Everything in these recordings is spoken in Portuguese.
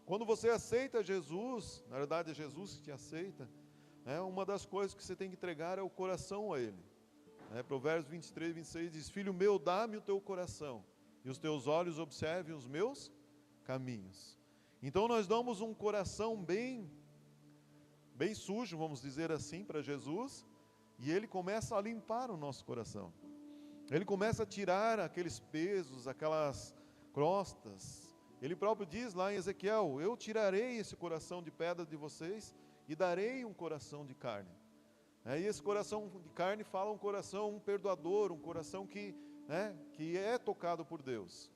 Quando você aceita Jesus, na verdade é Jesus que te aceita, uma das coisas que você tem que entregar é o coração a Ele. Provérbios 23, 26 diz: Filho meu, dá-me o teu coração, e os teus olhos observem os meus caminhos. Então nós damos um coração bem sujo, vamos dizer assim, para Jesus, e Ele começa a limpar o nosso coração. Ele começa a tirar aqueles pesos, aquelas crostas. Ele próprio diz lá em Ezequiel: eu tirarei esse coração de pedra de vocês e darei um coração de carne. E esse coração de carne fala um coração perdoador, um coração que é tocado por Deus.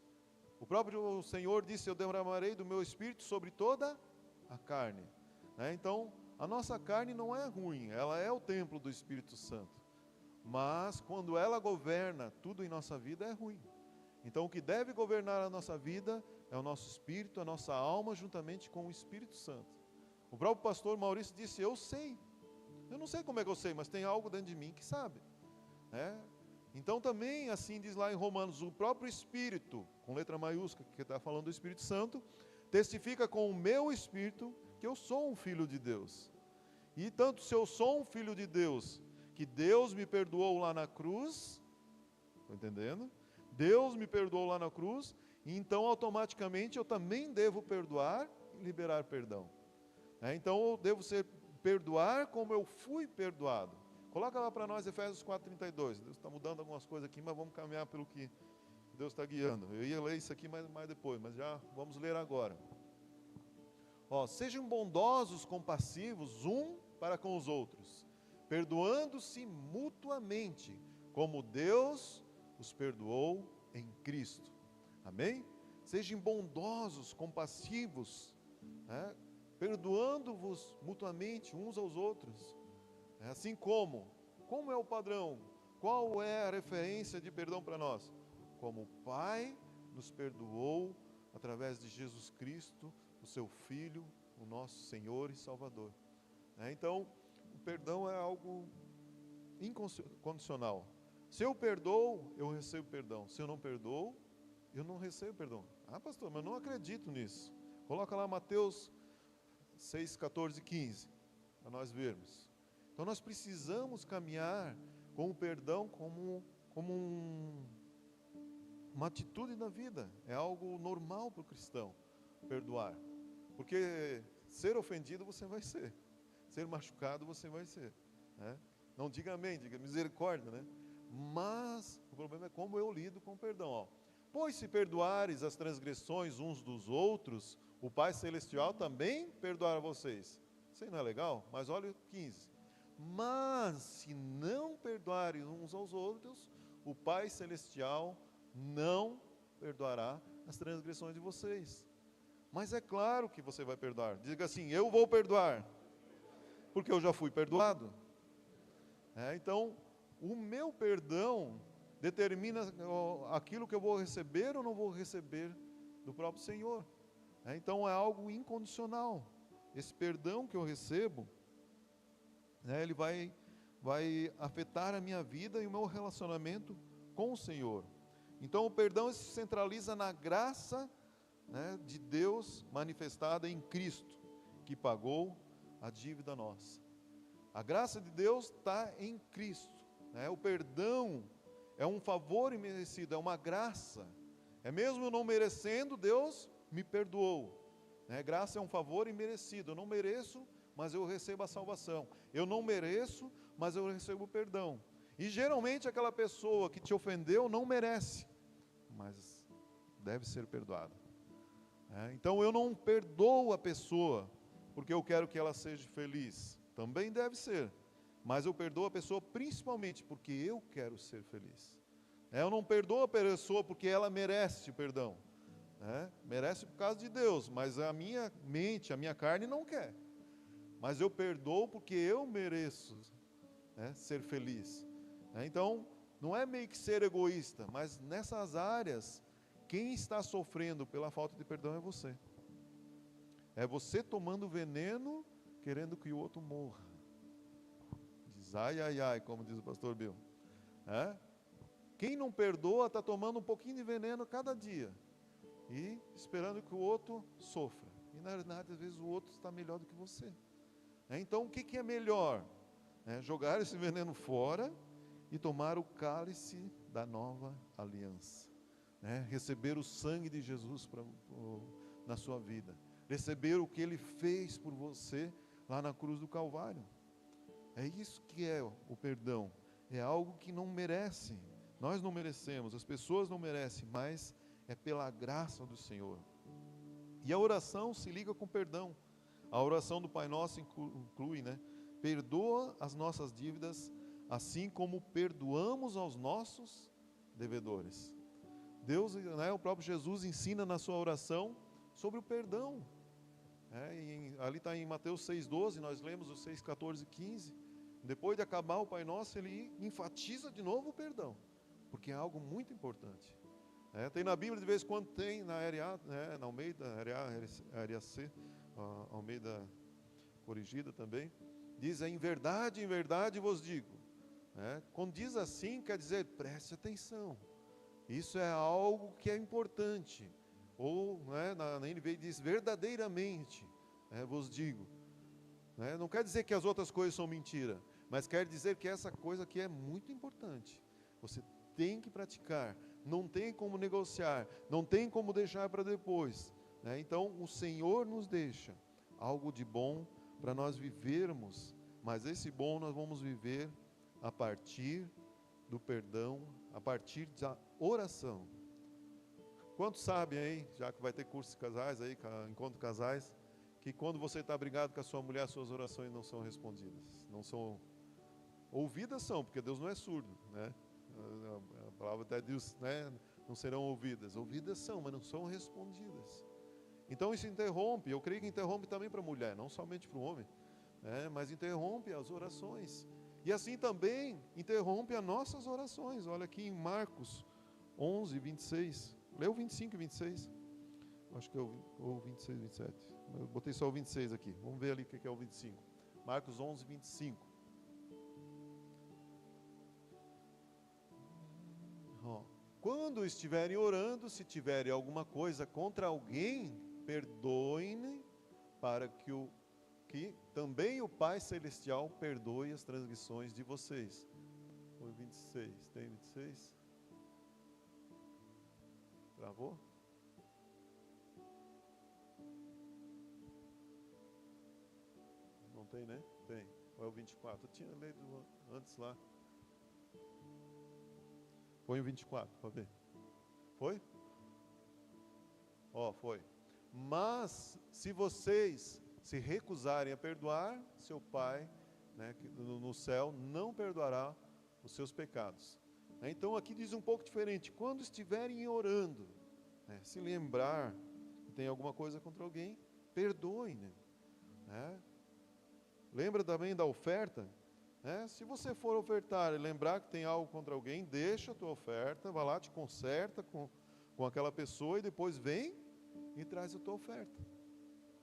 O próprio Senhor disse: eu derramarei do meu espírito sobre toda a carne. Então, a nossa carne não é ruim, ela é o templo do Espírito Santo. Mas quando ela governa tudo em nossa vida é ruim. Então o que deve governar a nossa vida é o nosso espírito, a nossa alma, juntamente com o Espírito Santo. O próprio pastor Maurício disse: eu não sei como é que eu sei, mas tem algo dentro de mim que sabe. Então também, assim diz lá em Romanos, o próprio Espírito, com letra maiúscula, que está falando do Espírito Santo, testifica com o meu espírito que eu sou um filho de Deus. E tanto se eu sou um filho de Deus, que Deus me perdoou lá na cruz, estou entendendo? Deus me perdoou lá na cruz, e então automaticamente eu também devo perdoar e liberar perdão. Então eu devo perdoar como eu fui perdoado. Coloca lá para nós Efésios 4:32. Deus está mudando algumas coisas aqui, mas vamos caminhar pelo que Deus está guiando. Eu ia ler isso aqui mais depois, mas já vamos ler agora. Sejam bondosos, compassivos, para com os outros, perdoando-se mutuamente, como Deus os perdoou em Cristo. Amém? Sejam bondosos, compassivos, perdoando-vos mutuamente uns aos outros. Assim como é o padrão? Qual é a referência de perdão para nós? Como o Pai nos perdoou através de Jesus Cristo, o seu Filho, o nosso Senhor e Salvador. Então, o perdão é algo incondicional. Se eu perdoo, eu recebo perdão. Se eu não perdoo, eu não recebo perdão. Ah, pastor, mas eu não acredito nisso. Coloca lá Mateus 6, 14 e 15, para nós vermos. Então nós precisamos caminhar com o perdão como uma atitude na vida. É algo normal para o cristão, perdoar. Porque ser ofendido você vai ser. Ser machucado você vai ser. Não diga amém, diga misericórdia, Mas o problema é como eu lido com o perdão. Pois se perdoares as transgressões uns dos outros, o Pai Celestial também perdoará vocês. Isso aí não é legal? Mas olha o 15. Mas se não perdoarem uns aos outros, o Pai Celestial não perdoará as transgressões de vocês. Mas é claro que você vai perdoar. Diga assim: eu vou perdoar, porque eu já fui perdoado. Então, o meu perdão determina aquilo que eu vou receber ou não vou receber do próprio Senhor. Então é algo incondicional. Esse perdão que eu recebo, ele vai afetar a minha vida e o meu relacionamento com o Senhor. Então o perdão se centraliza na graça de Deus manifestada em Cristo, que pagou a dívida nossa. A graça de Deus está em Cristo. O perdão é um favor imerecido, é uma graça. Mesmo eu não merecendo, Deus me perdoou. Graça é um favor imerecido. Eu não mereço, mas eu recebo a salvação. Eu não mereço, mas eu recebo o perdão. E geralmente aquela pessoa que te ofendeu não merece, mas deve ser perdoada. Então eu não perdoo a pessoa porque eu quero que ela seja feliz. Também deve ser. Mas eu perdoo a pessoa principalmente porque eu quero ser feliz. Eu não perdoo a pessoa porque ela merece o perdão. Merece por causa de Deus, mas a minha mente, a minha carne não quer. Mas eu perdoo porque eu mereço ser feliz. Então, não é meio que ser egoísta, mas nessas áreas, quem está sofrendo pela falta de perdão é você. É você tomando veneno, querendo que o outro morra. Diz ai, ai, ai, como diz o pastor Bill. Quem não perdoa está tomando um pouquinho de veneno cada dia. e esperando que o outro sofra. E na verdade, às vezes o outro está melhor do que você. Então, o que é melhor? Jogar esse veneno fora e tomar o cálice da nova aliança. Receber o sangue de Jesus na sua vida. Receber o que Ele fez por você lá na cruz do Calvário. É isso que é o perdão. É algo que não merece. Nós não merecemos, as pessoas não merecem, mas é pela graça do Senhor. E a oração se liga com perdão. A oração do Pai Nosso inclui, perdoa as nossas dívidas, assim como perdoamos aos nossos devedores. Deus, o próprio Jesus ensina na sua oração sobre o perdão. Ali está em Mateus 6,12, nós lemos os 6, 14 e 15. Depois de acabar o Pai Nosso, ele enfatiza de novo o perdão, porque é algo muito importante. Tem na Bíblia, de vez em quando tem, na RA, na Almeida, RAC, Almeida corrigida também, diz, em verdade vos digo. Quando diz assim, quer dizer, preste atenção, isso é algo que é importante. Ou na NVI diz, verdadeiramente vos digo. Não quer dizer que as outras coisas são mentira, mas quer dizer que essa coisa aqui é muito importante. Você tem que praticar, não tem como negociar, não tem como deixar para depois. Então o Senhor nos deixa algo de bom para nós vivermos, mas esse bom nós vamos viver a partir do perdão, a partir da oração. Quantos sabem aí, já que vai ter curso de casais aí, encontro casais, que quando você está brigado com a sua mulher, suas orações não são respondidas, não são ouvidas, porque Deus não é surdo, A palavra até diz, não serão ouvidas são, mas não são respondidas. Então isso interrompe, eu creio que interrompe também para a mulher, não somente para o homem, mas interrompe as orações. E assim também interrompe as nossas orações. Olha aqui em Marcos 11, 26. Leu 25 e 26. Acho que é o 26 e 27. Eu botei só o 26 aqui. Vamos ver ali o que é o 25. Marcos 11, 25. Quando estiverem orando, se tiverem alguma coisa contra alguém, perdoem, para que também o Pai Celestial perdoe as transgressões de vocês. Foi 26, tem 26? Travou? Não tem, né? Tem. Ou é o 24? Eu tinha lido antes lá. Põe o 24 para ver. Foi? Foi. Mas se vocês se recusarem a perdoar, seu Pai, no céu, não perdoará os seus pecados. Então aqui diz um pouco diferente. Quando estiverem orando, se lembrar que tem alguma coisa contra alguém, perdoem. Lembra também da oferta? Se você for ofertar e lembrar que tem algo contra alguém, deixa a tua oferta, vai lá, te conserta com aquela pessoa e depois vem e traz a tua oferta.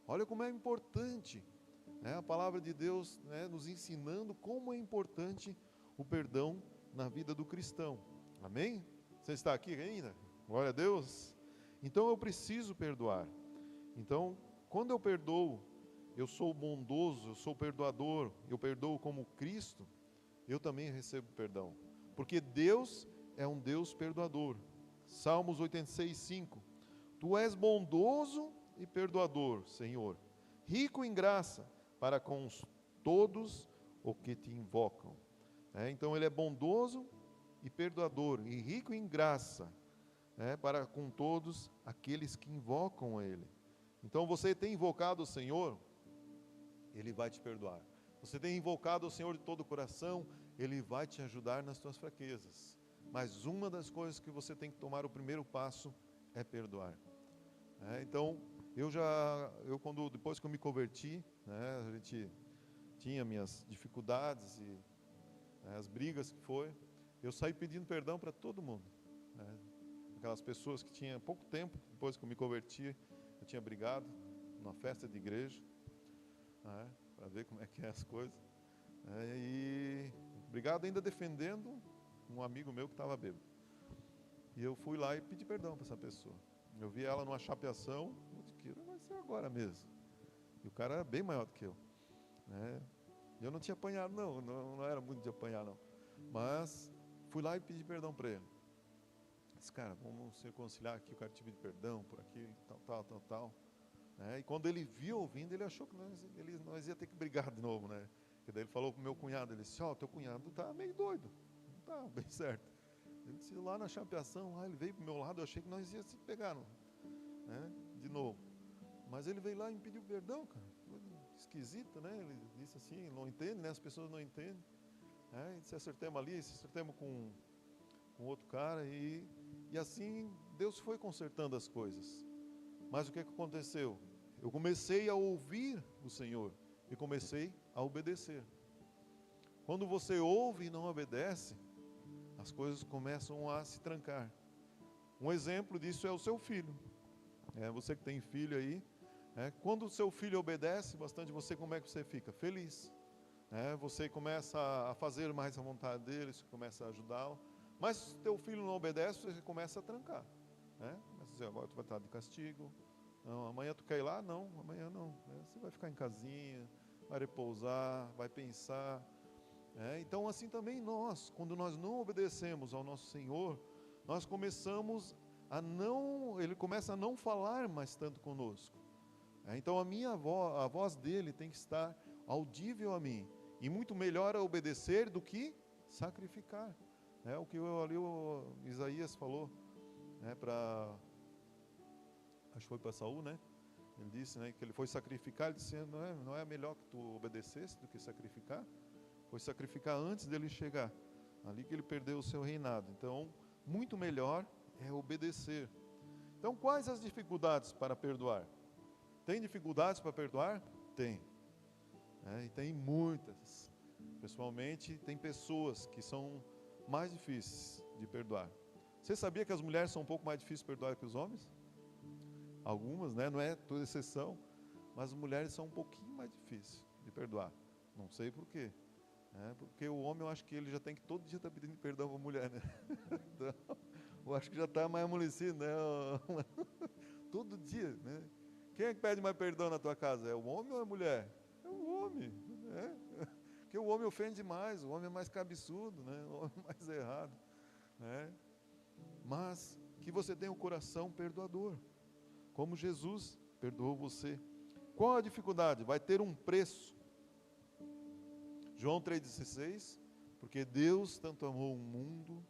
Olha como é importante, a palavra de Deus nos ensinando como é importante o perdão na vida do cristão. Amém? Você está aqui ainda? Glória a Deus. Então eu preciso perdoar. Então, quando eu perdoo, eu sou bondoso, eu sou perdoador, eu perdoo como Cristo, eu também recebo perdão. Porque Deus é um Deus perdoador. Salmos 86, 5. Tu és bondoso e perdoador, Senhor, rico em graça para com todos os que te invocam. Então Ele é bondoso e perdoador, e rico em graça, para com todos aqueles que invocam Ele. Então você tem invocado o Senhor, Ele vai te perdoar. Você tem invocado o Senhor de todo o coração, Ele vai te ajudar nas suas fraquezas. Mas uma das coisas que você tem que tomar o primeiro passo é perdoar. Então, depois que eu me converti, a gente tinha minhas dificuldades e as brigas que foi, eu saí pedindo perdão para todo mundo. Aquelas pessoas que tinham pouco tempo, depois que eu me converti, eu tinha brigado numa festa de igreja, para ver como é que é as coisas. E brigado ainda defendendo um amigo meu que estava bêbado. E eu fui lá e pedi perdão para essa pessoa. Eu vi ela numa chapeação, eu disse, vai ser agora mesmo. E o cara era bem maior do que eu, né? Eu não tinha apanhado, não era muito de apanhar, não. Mas fui lá e pedi perdão para ele. Disse, cara, vamos se reconciliar aqui, eu quero te pedir perdão por aqui, tal. Né? E quando ele viu ouvindo, ele achou que nós ia ter que brigar de novo, né? E daí ele falou pro meu cunhado, ele disse, teu cunhado tá meio doido, não tá bem certo. Ele disse, lá na chapeação, ele veio pro meu lado, eu achei que nós ia se pegar, né? De novo. Mas ele veio lá e me pediu perdão, cara. Esquisito, né? Ele disse assim, não entende, né? As pessoas não entendem. Se acertamos ali, se acertamos com outro cara e assim Deus foi consertando as coisas. Mas o que aconteceu? Eu comecei a ouvir o Senhor e comecei a obedecer. Quando você ouve e não obedece, as coisas começam a se trancar. Um exemplo disso é o seu filho. Você que tem filho aí, quando o seu filho obedece bastante, você, como é que você fica? Feliz. Você começa a fazer mais a vontade dele, você começa a ajudá-lo. Mas se teu filho não obedece, você começa a trancar. Começa a dizer, agora tu vai estar de castigo. Não, amanhã tu quer ir lá? Não, amanhã não. Você vai ficar em casinha, vai repousar, vai pensar. Então assim também nós, quando nós não obedecemos ao nosso Senhor, nós começamos Ele começa a não falar mais tanto conosco. Então a voz dele tem que estar audível a mim. E muito melhor a obedecer do que sacrificar. O que ali o Isaías falou, acho que foi para Saul, né? Ele disse, que ele foi sacrificar, ele disse, não é melhor que tu obedecesse do que sacrificar? Foi sacrificar antes dele chegar, ali que ele perdeu o seu reinado. Então, muito melhor é obedecer. Então, quais as dificuldades para perdoar? Tem dificuldades para perdoar? Tem. E tem muitas. Pessoalmente, tem pessoas que são mais difíceis de perdoar. Você sabia que as mulheres são um pouco mais difíceis de perdoar que os homens? Algumas, né? Não é toda exceção, mas as mulheres são um pouquinho mais difíceis de perdoar. Não sei por quê. Porque o homem, eu acho que ele já tem que todo dia estar pedindo perdão para a mulher, né? Então, eu acho que já está mais amolecido, né? Todo dia, né? Quem é que pede mais perdão na tua casa? É o homem ou é a mulher? É o homem, né? Porque o homem ofende mais, o homem é mais cabeçudo, né? O homem é mais errado, né? Mas que você tenha um coração perdoador, como Jesus perdoou você. Qual a dificuldade? Vai ter um preço. João 3,16, porque Deus tanto amou o mundo,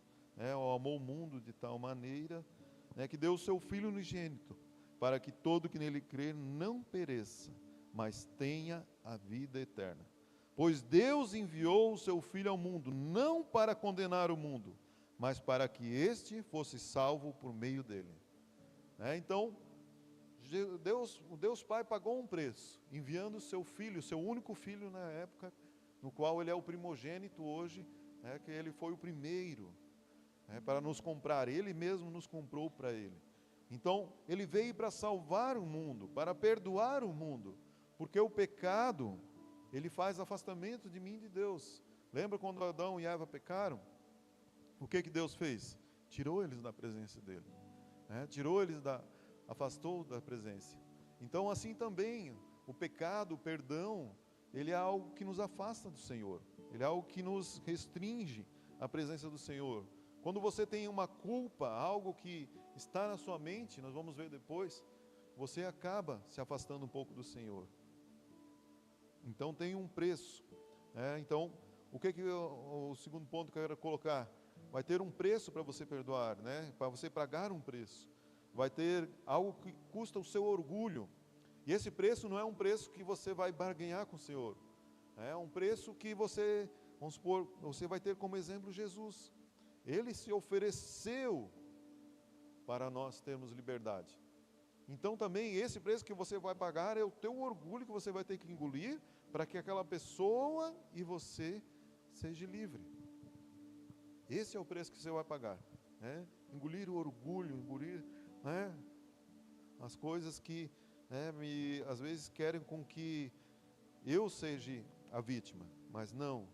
amou o mundo de tal maneira, que deu o seu Filho unigênito, para que todo que nele crer não pereça, mas tenha a vida eterna. Pois Deus enviou o seu Filho ao mundo, não para condenar o mundo, mas para que este fosse salvo por meio dele. Então, o Deus Pai pagou um preço, enviando o seu Filho, o seu único Filho na época, no qual ele é o primogênito hoje, que ele foi o primeiro, para nos comprar, ele mesmo nos comprou para ele. Então, ele veio para salvar o mundo, para perdoar o mundo, porque o pecado, ele faz afastamento de mim e de Deus. Lembra quando Adão e Eva pecaram? O que Deus fez? Tirou eles da presença dele, afastou da presença. Então, assim também, o pecado, o perdão, ele é algo que nos afasta do Senhor. Ele é algo que nos restringe a presença do Senhor. Quando você tem uma culpa, algo que está na sua mente, nós vamos ver depois, você acaba se afastando um pouco do Senhor. Então tem um preço. Então, o segundo ponto que eu quero colocar? Vai ter um preço para você perdoar, para você pagar um preço. Vai ter algo que custa o seu orgulho. E esse preço não é um preço que você vai barganhar com o Senhor. É um preço que você, vamos supor, você vai ter como exemplo Jesus. Ele se ofereceu para nós termos liberdade. Então também esse preço que você vai pagar é o teu orgulho que você vai ter que engolir para que aquela pessoa e você seja livre. Esse é o preço que você vai pagar. Engolir o orgulho, engolir as coisas que às vezes querem com que eu seja a vítima, mas não.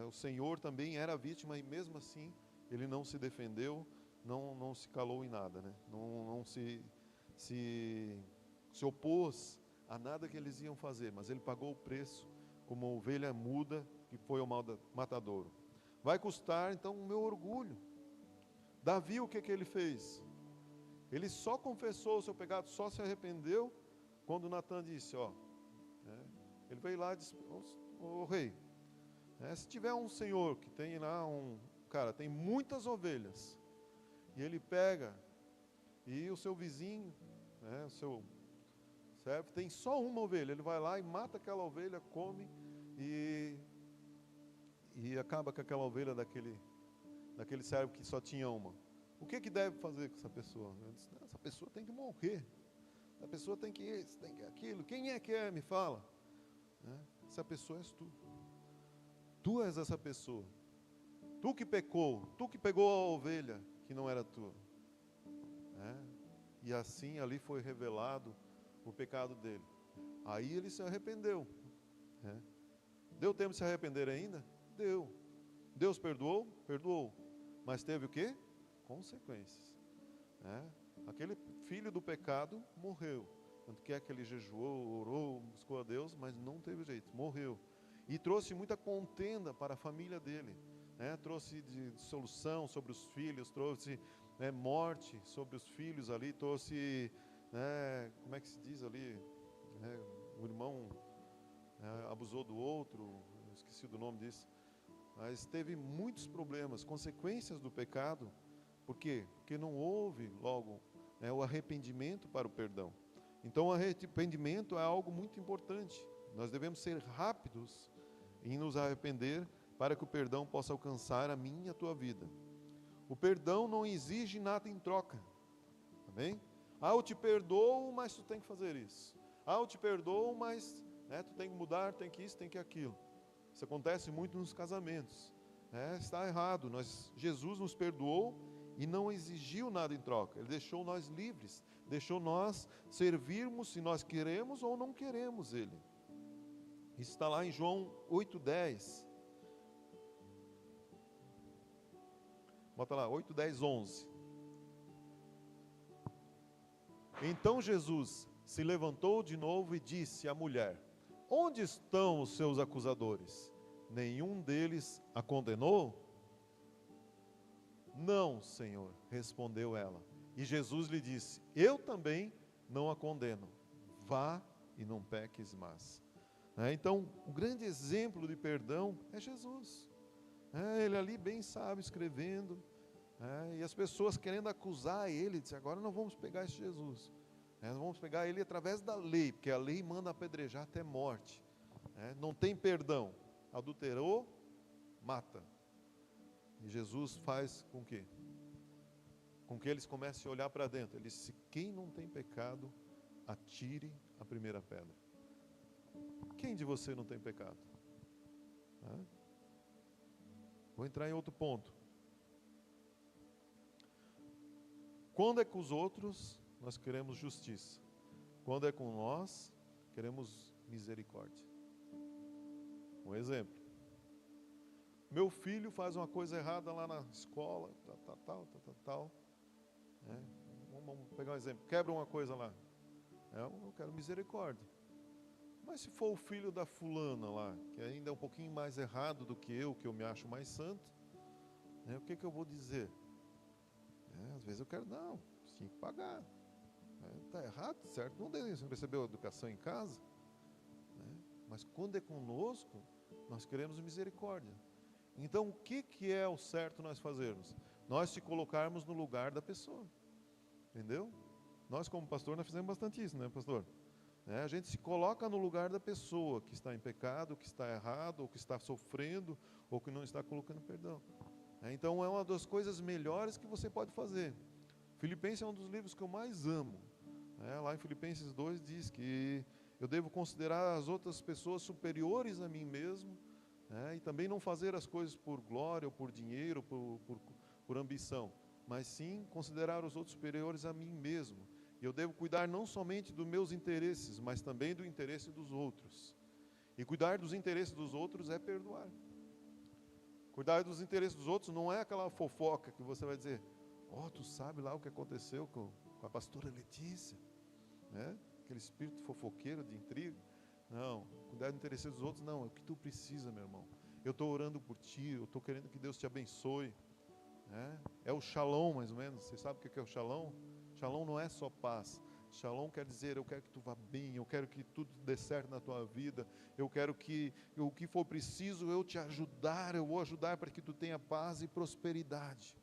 O Senhor também era a vítima e mesmo assim Ele não se defendeu não se calou em nada, né? Não se opôs a nada que eles iam fazer, mas ele pagou o preço como ovelha muda que foi ao matadouro. Vai custar então o meu orgulho. Davi, o que ele fez? Ele só confessou o seu pecado, só se arrependeu quando Natan disse, ele veio lá e disse, ô rei, se tiver um senhor que tem lá tem muitas ovelhas, e ele pega, e o seu vizinho, o seu servo, tem só uma ovelha, ele vai lá e mata aquela ovelha, come, e acaba com aquela ovelha daquele servo que só tinha uma. O que deve fazer com essa pessoa? Eu disse, não, essa pessoa tem que morrer. Essa pessoa tem que isso, tem que aquilo. Quem é que é? Me fala. Essa pessoa és tu. Tu és essa pessoa. Tu que pecou. Tu que pegou a ovelha que não era tua. E assim ali foi revelado o pecado dele. Aí ele se arrependeu. Deu tempo de se arrepender ainda? Deu. Deus perdoou? Perdoou. Mas teve o quê? Consequências. Aquele filho do pecado morreu. Tanto que ele jejuou, orou, buscou a Deus, mas não teve jeito, morreu. E trouxe muita contenda para a família dele. Trouxe dissolução sobre os filhos, trouxe morte sobre os filhos ali, trouxe, como é que se diz ali? O irmão abusou do outro, esqueci do nome disso. Mas teve muitos problemas, consequências do pecado. Por quê? Porque não houve logo o arrependimento para o perdão. Então o arrependimento é algo muito importante. Nós devemos ser rápidos em nos arrepender para que o perdão possa alcançar a minha e a tua vida. O perdão não exige nada em troca. Amém? Eu te perdoo, mas tu tem que fazer isso. Eu te perdoo, mas tu tem que mudar, tem que isso, tem que aquilo. Isso acontece muito nos casamentos. Está errado. Jesus nos perdoou e não exigiu nada em troca. Ele deixou nós livres, deixou nós servirmos se nós queremos ou não queremos Ele. Isso está lá em João 8:10. Bota lá, 8:10, 11. Então Jesus se levantou de novo e disse à mulher, onde estão os seus acusadores? Nenhum deles a condenou? Não, Senhor, respondeu ela. E Jesus lhe disse, eu também não a condeno. Vá e não peques mais. Então, o grande exemplo de perdão é Jesus. Ele ali bem sábio, escrevendo. E as pessoas querendo acusar ele, disse, agora não vamos pegar esse Jesus. Nós vamos pegar ele através da lei, porque a lei manda apedrejar até morte. Não tem perdão. Adulterou, mata. E Jesus faz com que? Com que eles comecem a olhar para dentro. Ele disse, quem não tem pecado, atire a primeira pedra. Quem de você não tem pecado? Vou entrar em outro ponto. Quando é com os outros, nós queremos justiça. Quando é com nós, queremos misericórdia. Um exemplo. Meu filho faz uma coisa errada lá na escola, tal. Vamos pegar um exemplo. Quebra uma coisa lá. Eu quero misericórdia. Mas se for o filho da fulana lá, que ainda é um pouquinho mais errado do que eu me acho mais santo, o que eu vou dizer? Às vezes eu quero, não, você tinha que pagar. Está errado, certo? Não recebeu educação em casa. Mas quando é conosco, nós queremos misericórdia. Então, o que é o certo nós fazermos? Nós se colocarmos no lugar da pessoa. Entendeu? Nós, como pastor, nós fizemos bastante isso, né, pastor? A gente se coloca no lugar da pessoa que está em pecado, que está errado, ou que está sofrendo, ou que não está colocando perdão. Então, é uma das coisas melhores que você pode fazer. Filipenses é um dos livros que eu mais amo. Lá em Filipenses 2 diz que eu devo considerar as outras pessoas superiores a mim mesmo, e também não fazer as coisas por glória, ou por dinheiro, por ambição, mas sim considerar os outros superiores a mim mesmo. E eu devo cuidar não somente dos meus interesses, mas também do interesse dos outros. E cuidar dos interesses dos outros é perdoar. Cuidar dos interesses dos outros não é aquela fofoca que você vai dizer, Tu sabe lá o que aconteceu com a pastora Letícia, né? Aquele espírito fofoqueiro de intriga. Não, cuidar do interesse dos outros, não, é o que tu precisa, meu irmão. Eu estou orando por ti, eu estou querendo que Deus te abençoe. É o shalom, mais ou menos. Você sabe o que é o shalom? Shalom não é só paz. Shalom quer dizer, eu quero que tu vá bem, eu quero que tudo dê certo na tua vida, eu quero que o que for preciso eu te ajudar, eu vou ajudar para que tu tenha paz e prosperidade.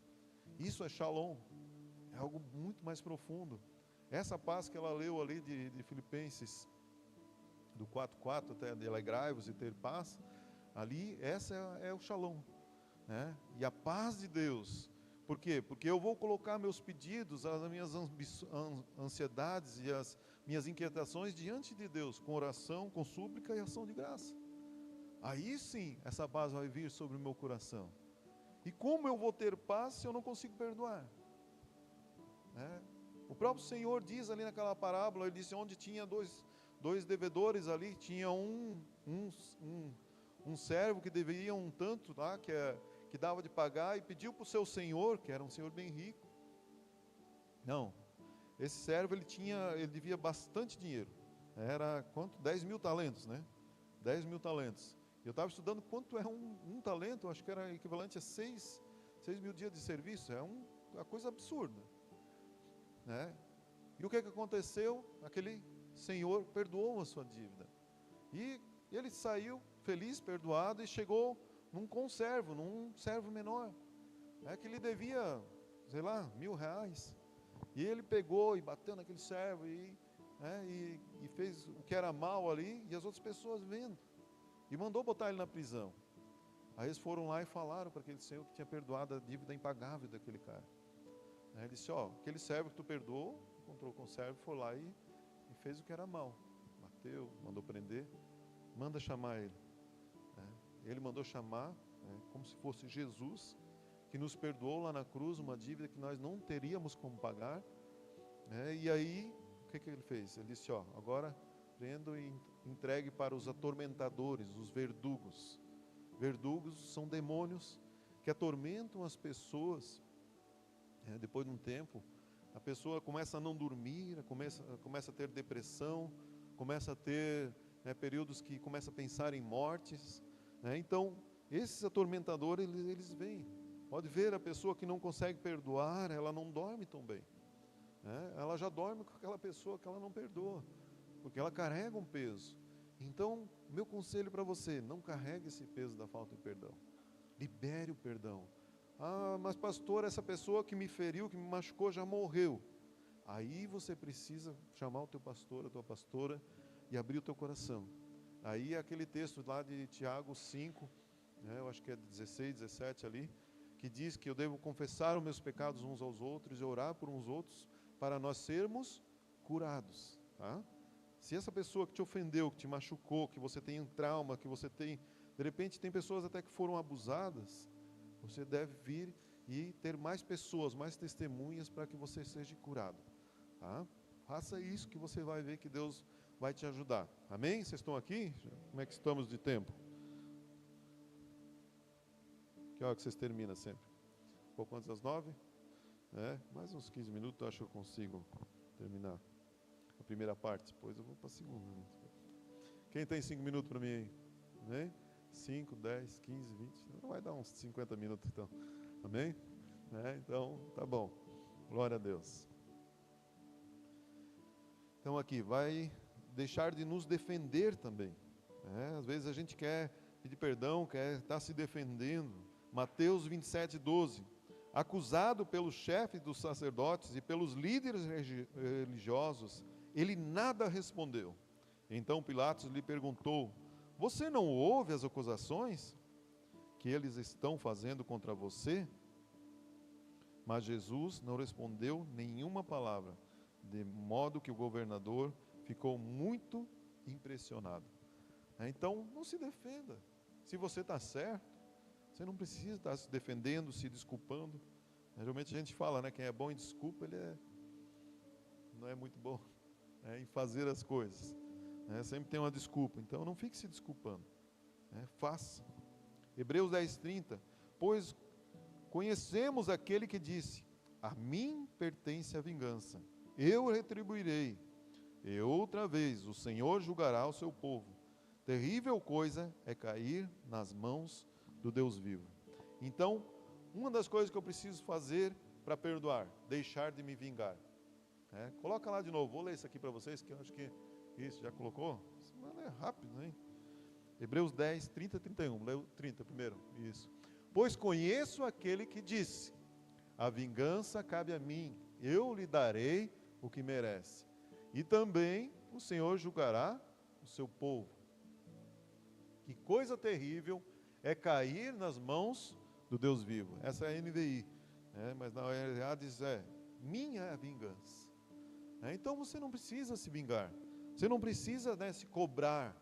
Isso é shalom, é algo muito mais profundo. Essa paz que ela leu ali de Filipenses, do 4:4 até de alegrai-vos e ter paz, ali, essa é o shalom, né? E a paz de Deus, por quê? Porque eu vou colocar meus pedidos, as minhas ansiedades e as minhas inquietações diante de Deus, com oração, com súplica e ação de graça. Aí sim, essa paz vai vir sobre o meu coração. E como eu vou ter paz se eu não consigo perdoar? O próprio Senhor diz ali naquela parábola, ele disse, onde tinha dois devedores ali, tinha um servo que deveria um tanto lá, que dava de pagar, e pediu para o seu senhor, que era um senhor bem rico. Não, esse servo ele devia bastante dinheiro. Era quanto? 10.000 talentos, né? 10.000 talentos. Eu estava estudando quanto é um talento, acho que era equivalente a 6.000 dias de serviço. É uma coisa absurda, né? E o que aconteceu? Aquele senhor perdoou a sua dívida. E ele saiu feliz, perdoado, e chegou num servo menor, que lhe devia, sei lá, R$1.000. E ele pegou e bateu naquele servo e fez o que era mal ali, e as outras pessoas vendo. E mandou botar ele na prisão. Aí eles foram lá e falaram para aquele senhor que tinha perdoado a dívida impagável daquele cara. Ele disse, aquele servo que tu perdoou, encontrou com o servo, foi lá e fez o que era mal. Bateu, mandou prender, manda chamar ele. Ele mandou chamar, como se fosse Jesus, que nos perdoou lá na cruz, uma dívida que nós não teríamos como pagar. E aí, o que ele fez? Ele disse, agora prendo e entregue para os atormentadores, os verdugos. Verdugos são demônios que atormentam as pessoas. Depois de um tempo, a pessoa começa a não dormir, começa a ter depressão, começa a ter períodos que começa a pensar em mortes. Então, esses atormentadores, eles vêm. Pode ver a pessoa que não consegue perdoar, ela não dorme tão bem. Ela já dorme com aquela pessoa que ela não perdoa, porque ela carrega um peso. Então, meu conselho para você, não carregue esse peso da falta de perdão. Libere o perdão. Mas pastor, essa pessoa que me feriu, que me machucou, já morreu. Aí você precisa chamar o teu pastor, a tua pastora, e abrir o teu coração. Aí aquele texto lá de Tiago 5, eu acho que é 16, 17 ali, que diz que eu devo confessar os meus pecados uns aos outros e orar por uns outros para nós sermos curados, tá? Se essa pessoa que te ofendeu, que te machucou, que você tem um trauma, que você tem, de repente tem pessoas até que foram abusadas, você deve vir e ter mais pessoas, mais testemunhas para que você seja curado, tá? Faça isso que você vai ver que Deus vai te ajudar. Amém? Vocês estão aqui? Como é que estamos de tempo? Que hora que vocês terminam sempre? Um pouco antes das 9? Mais uns 15 minutos, eu acho que eu consigo terminar a primeira parte. Depois eu vou para a segunda. Né? Quem tem 5 minutos para mim aí? Amém? 5, 10, 15, 20. Não vai dar uns 50 minutos então. Amém? Então, tá bom. Glória a Deus. Então aqui, vai deixar de nos defender também. Às vezes a gente quer pedir perdão, quer estar se defendendo. Mateus 27, 12. Acusado pelos chefes dos sacerdotes e pelos líderes religiosos, ele nada respondeu. Então Pilatos lhe perguntou, você não ouve as acusações que eles estão fazendo contra você? Mas Jesus não respondeu nenhuma palavra, de modo que o governador ficou muito impressionado. Então, não se defenda. Se você está certo, você não precisa estar se defendendo, se desculpando. Geralmente a gente fala, quem é bom em desculpa, ele não é muito bom em fazer as coisas. Sempre tem uma desculpa. Então, não fique se desculpando. Faça. Hebreus 10:30. Pois conhecemos aquele que disse, a mim pertence a vingança, eu retribuirei. E outra vez, o Senhor julgará o seu povo. Terrível coisa é cair nas mãos do Deus vivo. Então, uma das coisas que eu preciso fazer para perdoar, deixar de me vingar. Coloca lá de novo, vou ler isso aqui para vocês, que eu acho que isso, já colocou? Isso é rápido, hein? Hebreus 10, 30 e 31, leu 30 primeiro, isso. Pois conheço aquele que disse, a vingança cabe a mim, eu lhe darei o que merece. E também o Senhor julgará o seu povo. Que coisa terrível é cair nas mãos do Deus vivo. Essa é a NVI, mas na realidade diz, minha é a vingança. Então você não precisa se vingar, você não precisa se cobrar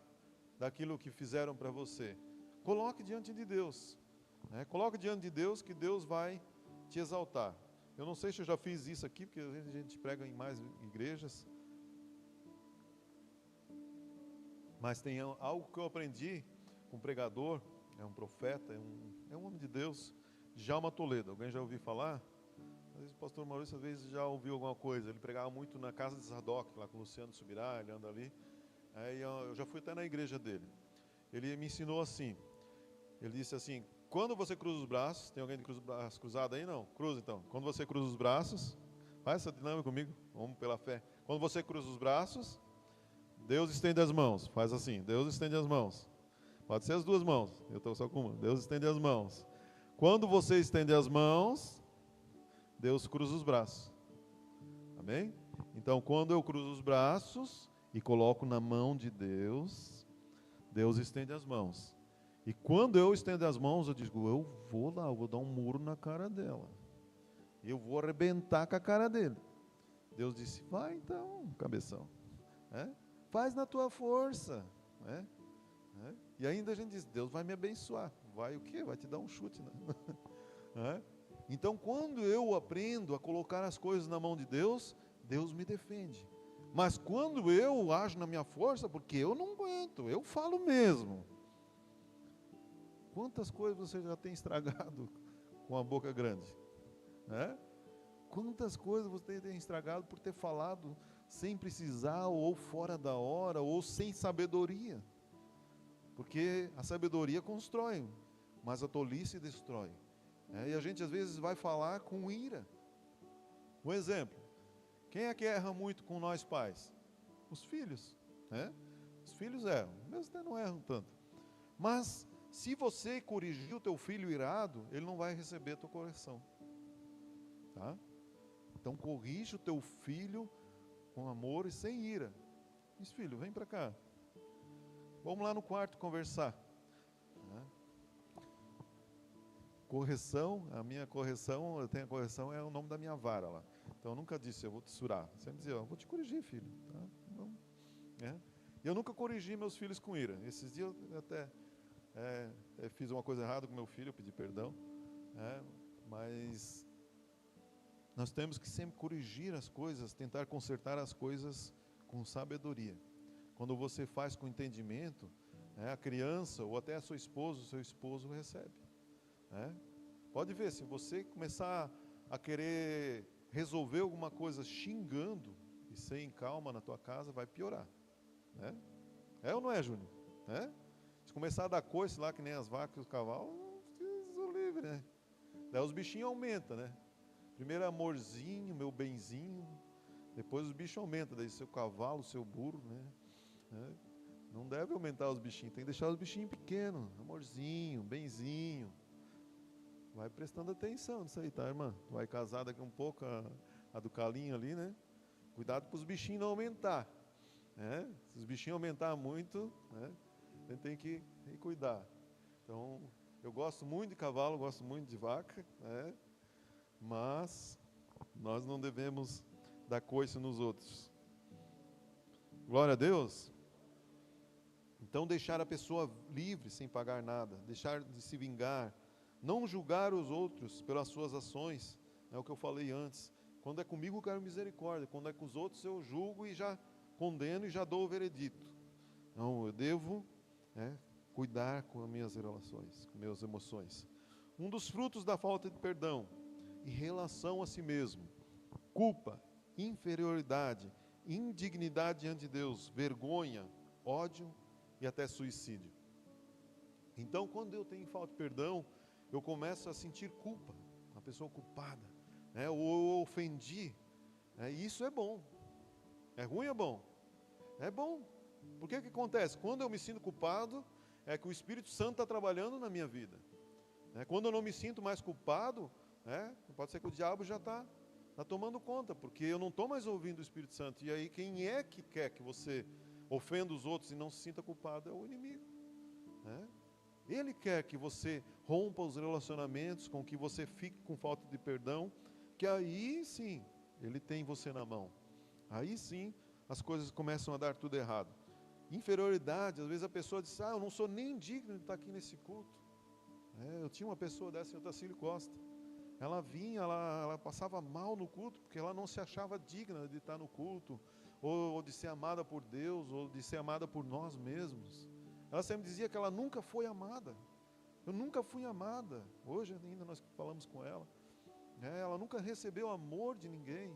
daquilo que fizeram para você. Coloque diante de Deus, coloque diante de Deus que Deus vai te exaltar. Eu não sei se eu já fiz isso aqui, porque às vezes a gente prega em mais igrejas, mas tem algo que eu aprendi com um pregador, é um profeta, é um homem de Deus, Djalma Toledo. Alguém já ouviu falar? Às vezes o pastor Maurício, às vezes já ouviu alguma coisa. Ele pregava muito na casa de Zadok, lá com o Luciano Subirá, ele anda ali. Aí eu já fui até na igreja dele. Ele me ensinou assim, ele disse assim, quando você cruza os braços, tem alguém de braço cruzado aí? Não? Cruza então. Quando você cruza os braços, faz essa dinâmica comigo, vamos pela fé. Quando você cruza os braços, Deus estende as mãos, faz assim, Deus estende as mãos. Pode ser as duas mãos, eu estou só com uma. Deus estende as mãos. Quando você estende as mãos, Deus cruza os braços. Amém? Então, quando eu cruzo os braços e coloco na mão de Deus, Deus estende as mãos. E quando eu estendo as mãos, eu digo, eu vou lá, eu vou dar um muro na cara dela. Eu vou arrebentar com a cara dele. Deus disse, vai então, cabeção. Faz na tua força. E ainda a gente diz, Deus vai me abençoar. Vai o quê? Vai te dar um chute, né? Então, quando eu aprendo a colocar as coisas na mão de Deus, Deus me defende. Mas quando eu ajo na minha força, porque eu não aguento, eu falo mesmo. Quantas coisas você já tem estragado com a boca grande? Quantas coisas você tem estragado por ter falado sem precisar, ou fora da hora, ou sem sabedoria? Porque a sabedoria constrói, mas a tolice destrói. E a gente às vezes vai falar com ira. Um exemplo, quem é que erra muito com nós pais? Os filhos. Os filhos erram, meus até não erram tanto. Mas se você corrigir o teu filho irado, ele não vai receber a tua correção. Tá? Então corrige o teu filho com amor e sem ira. Diz, filho, vem para cá. Vamos lá no quarto conversar. Correção, a minha correção, eu tenho a correção, é o nome da minha vara lá. Então eu nunca disse, eu vou te surar. Sempre dizia, eu vou te corrigir, filho. Tá? Então, eu nunca corrigi meus filhos com ira. Esses dias eu até fiz uma coisa errada com meu filho, eu pedi perdão. Mas nós temos que sempre corrigir as coisas, tentar consertar as coisas com sabedoria. Quando você faz com entendimento, a criança ou até a sua esposa, o seu esposo recebe. Pode ver, se você começar a querer resolver alguma coisa xingando e sem calma na tua casa, vai piorar. É ou não é, Júnior? Se começar a dar coice lá, que nem as vacas e os cavalos, Deus livre, né? Daí os bichinhos aumentam, né? Primeiro amorzinho, meu benzinho, depois os bichos aumentam, daí seu cavalo, seu burro, né? Não deve aumentar os bichinhos, tem que deixar os bichinhos pequenos, amorzinho, benzinho. Vai prestando atenção nisso aí, tá, irmã? Vai casar daqui um pouco a do calinho ali, né? Cuidado para os bichinhos não aumentar. Se os bichinhos aumentar muito, a gente tem que cuidar. Então, eu gosto muito de cavalo, gosto muito de vaca, mas nós não devemos dar coice nos outros. Glória a Deus. Então, deixar a pessoa livre, sem pagar nada, deixar de se vingar, não julgar os outros pelas suas ações, é o que eu falei antes. Quando é comigo eu quero misericórdia, quando é com os outros eu julgo e já condeno e já dou o veredito. Não, eu devo cuidar com as minhas relações, com minhas emoções. Um dos frutos da falta de perdão e relação a si mesmo, culpa, inferioridade, indignidade diante de Deus, vergonha, ódio e até suicídio. Então, quando eu tenho falta de perdão, eu começo a sentir culpa, uma pessoa culpada, né? Ou eu ofendi, e isso é bom. É ruim ou é bom? É bom. Por que acontece? Quando eu me sinto culpado, é que o Espírito Santo está trabalhando na minha vida. Quando eu não me sinto mais culpado, pode ser que o diabo já está tomando conta, porque eu não estou mais ouvindo o Espírito Santo. E aí quem é que quer que você ofenda os outros e não se sinta culpado? É o inimigo. Ele quer que você rompa os relacionamentos, com que você fique com falta de perdão, que aí sim, ele tem você na mão. Aí sim, as coisas começam a dar tudo errado. Inferioridade, às vezes a pessoa diz, eu não sou nem digno de estar aqui nesse culto. Eu tinha uma pessoa dessa em Otacílio Costa. Ela vinha, ela passava mal no culto, porque ela não se achava digna de estar no culto, ou de ser amada por Deus, ou de ser amada por nós mesmos. Ela sempre dizia que ela nunca foi amada. Eu nunca fui amada. Hoje ainda nós falamos com ela. Ela nunca recebeu amor de ninguém.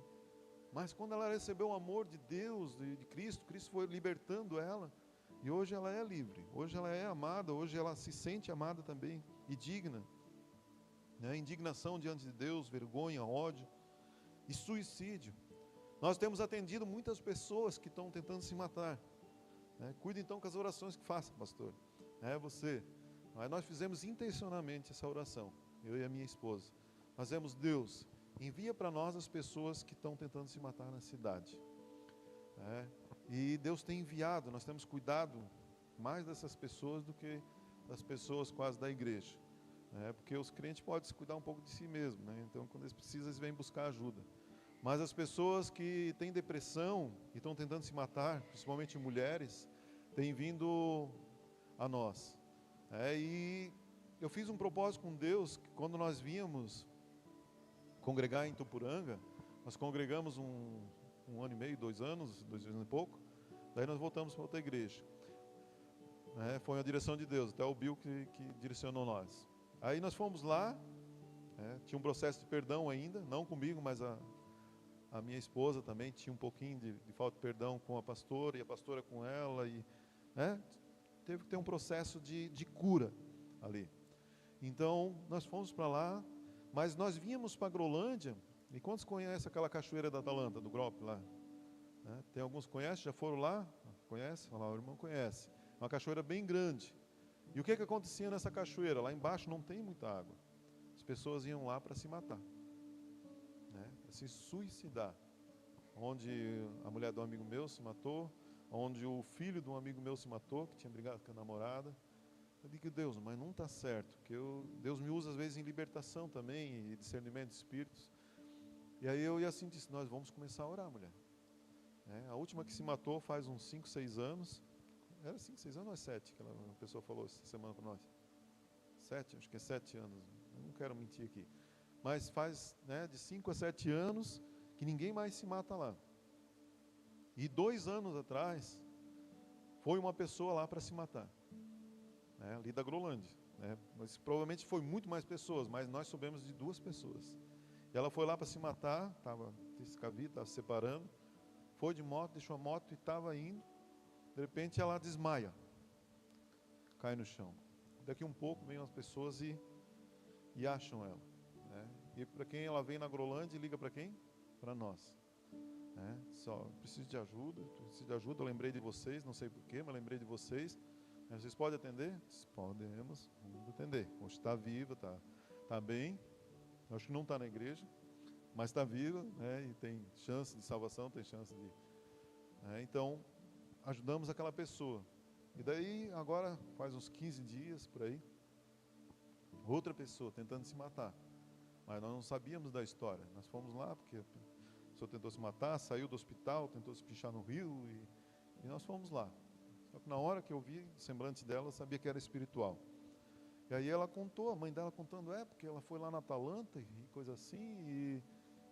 Mas quando ela recebeu o amor de Deus, de Cristo, Cristo foi libertando ela. E hoje ela é livre. Hoje ela é amada. Hoje ela se sente amada também e digna. Indignação diante de Deus, vergonha, ódio e suicídio. Nós temos atendido muitas pessoas que estão tentando se matar. Cuide então com as orações que faça, pastor. Você. Mas nós fizemos intencionalmente essa oração, eu e a minha esposa. Nós dizemos, Deus, envia para nós as pessoas que estão tentando se matar na cidade. E Deus tem enviado, nós temos cuidado mais dessas pessoas do que das pessoas quase da igreja. Porque os crentes podem se cuidar um pouco de si mesmo, então quando eles precisam, eles vêm buscar ajuda. Mas as pessoas que têm depressão e estão tentando se matar, principalmente mulheres, têm vindo a nós. E eu fiz um propósito com Deus, que quando nós víamos congregar em Tupuranga, nós congregamos um ano e meio, 2 anos e pouco, daí nós voltamos para outra igreja. Foi a direção de Deus, até o Bill que direcionou nós. Aí nós fomos lá, tinha um processo de perdão ainda, não comigo, mas a minha esposa também tinha um pouquinho de falta de perdão com a pastora, e a pastora com ela, e teve que ter um processo de cura ali. Então, nós fomos para lá, mas nós vínhamos para Grolândia, e quantos conhecem aquela cachoeira da Atalanta, do Grop lá? Tem alguns que conhecem, já foram lá? Conhece? Olha lá, o irmão conhece. É uma cachoeira bem grande. E o que acontecia nessa cachoeira? Lá embaixo não tem muita água. As pessoas iam lá para se matar, para se suicidar. Onde a mulher de um amigo meu se matou, onde o filho de um amigo meu se matou, que tinha brigado com a namorada. Eu digo, Deus, mas não está certo, porque Deus me usa às vezes em libertação também, e discernimento de espíritos. E aí eu assim disse, nós vamos começar a orar, mulher. A última que se matou faz uns 5, 6 anos. Era 5, 6 anos ou é 7? Que a pessoa falou essa semana para nós. 7, acho que é 7 anos. Eu não quero mentir aqui. Mas faz de 5 a 7 anos que ninguém mais se mata lá. E 2 anos atrás, foi uma pessoa lá para se matar. Ali da Grolândia. Mas provavelmente foi muito mais pessoas, mas nós soubemos de 2 pessoas. E ela foi lá para se matar, estava descavida, estava se separando. Foi de moto, deixou a moto e estava indo. De repente ela desmaia, cai no chão. Daqui um pouco vêm as pessoas e acham ela. E para quem ela vem na Grolândia, liga para quem? Para nós. Só preciso de ajuda, eu lembrei de vocês, não sei porquê, mas lembrei de vocês. Vocês podem atender? Podemos, vamos atender. Hoje está viva, está bem. Eu acho que não está na igreja, mas está viva, e tem chance de salvação, tem chance de... Então, ajudamos aquela pessoa. E daí, agora, faz uns 15 dias, por aí, outra pessoa tentando se matar. Mas nós não sabíamos da história. Nós fomos lá, porque a pessoa tentou se matar, saiu do hospital, tentou se pichar no rio, e nós fomos lá. Só que na hora que eu vi o semblante dela, eu sabia que era espiritual. E aí ela contou, a mãe dela contando, porque ela foi lá na Atalanta, e coisa assim, e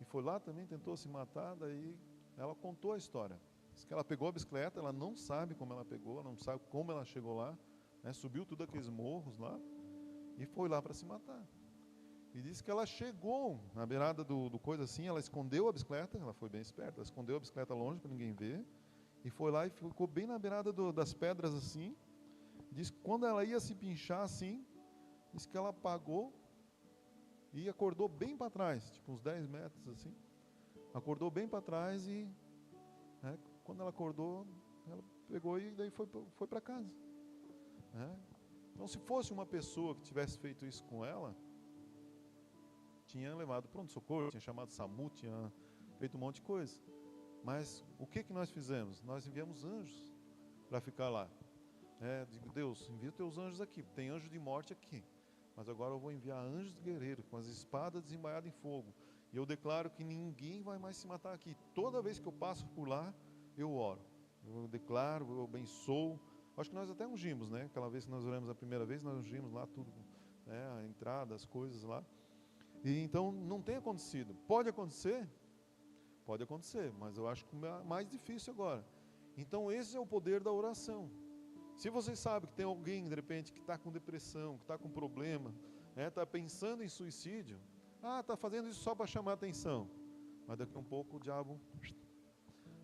foi lá também, tentou se matar, daí ela contou a história. Diz que ela pegou a bicicleta, ela não sabe como ela pegou, ela não sabe como ela chegou lá, subiu tudo aqueles morros lá, e foi lá para se matar. E disse que ela chegou na beirada do coisa assim, ela escondeu a bicicleta, ela foi bem esperta, ela escondeu a bicicleta longe para ninguém ver, e foi lá e ficou bem na beirada das pedras assim. Diz que quando ela ia se pinchar assim, diz que ela apagou e acordou bem para trás, tipo uns 10 metros assim. Acordou bem para trás e quando ela acordou, ela pegou e daí foi para casa. Então, se fosse uma pessoa que tivesse feito isso com ela, tinha levado pronto-socorro, tinha chamado SAMU, tinha feito um monte de coisa. Mas o que nós fizemos? Nós enviamos anjos para ficar lá. Digo, Deus, envia os teus anjos aqui, tem anjo de morte aqui. Mas agora eu vou enviar anjos guerreiros, com as espadas desembaiadas em fogo. E eu declaro que ninguém vai mais se matar aqui. Toda vez que eu passo por lá, eu oro. Eu declaro, eu abençoo. Acho que nós até ungimos, né? Aquela vez que nós oramos a primeira vez, nós ungimos lá tudo, a entrada, as coisas lá. E então não tem acontecido. Pode acontecer? Pode acontecer, mas eu acho que é mais difícil agora. Então esse é o poder da oração. Se você sabe que tem alguém, de repente, que está com depressão, que está com problema, está pensando em suicídio, está fazendo isso só para chamar atenção. Mas daqui a um pouco o diabo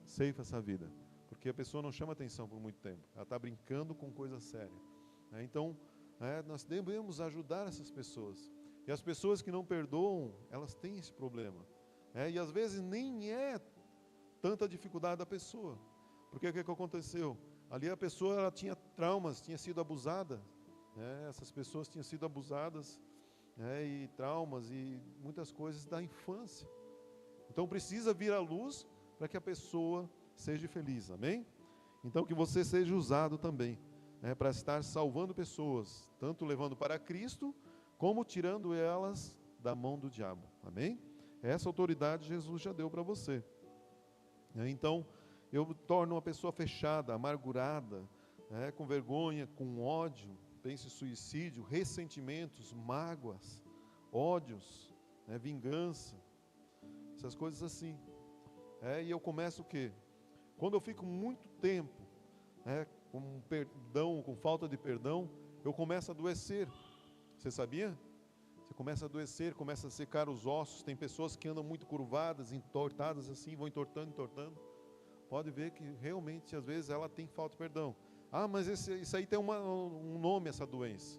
ceifa essa vida. Porque a pessoa não chama atenção por muito tempo. Ela está brincando com coisa séria. Então, nós devemos ajudar essas pessoas. E as pessoas que não perdoam, elas têm esse problema. E às vezes nem é tanta dificuldade da pessoa. Porque o que aconteceu? Ali a pessoa ela tinha traumas, tinha sido abusada. Essas pessoas tinham sido abusadas, e traumas e muitas coisas da infância. Então precisa vir à luz para que a pessoa seja feliz, amém? Então que você seja usado também, para estar salvando pessoas, tanto levando para Cristo, como tirando elas da mão do diabo, amém? Essa autoridade Jesus já deu para você. Então, eu torno uma pessoa fechada, amargurada, com vergonha, com ódio, pense em suicídio, ressentimentos, mágoas, ódios, vingança, essas coisas assim. E eu começo o quê? Quando eu fico muito tempo com perdão, com falta de perdão, eu começo a adoecer. Você sabia? Você começa a adoecer, começa a secar os ossos. Tem pessoas que andam muito curvadas, entortadas assim, vão entortando. Pode ver que realmente, às vezes, ela tem falta de perdão. Mas isso aí tem um nome, essa doença.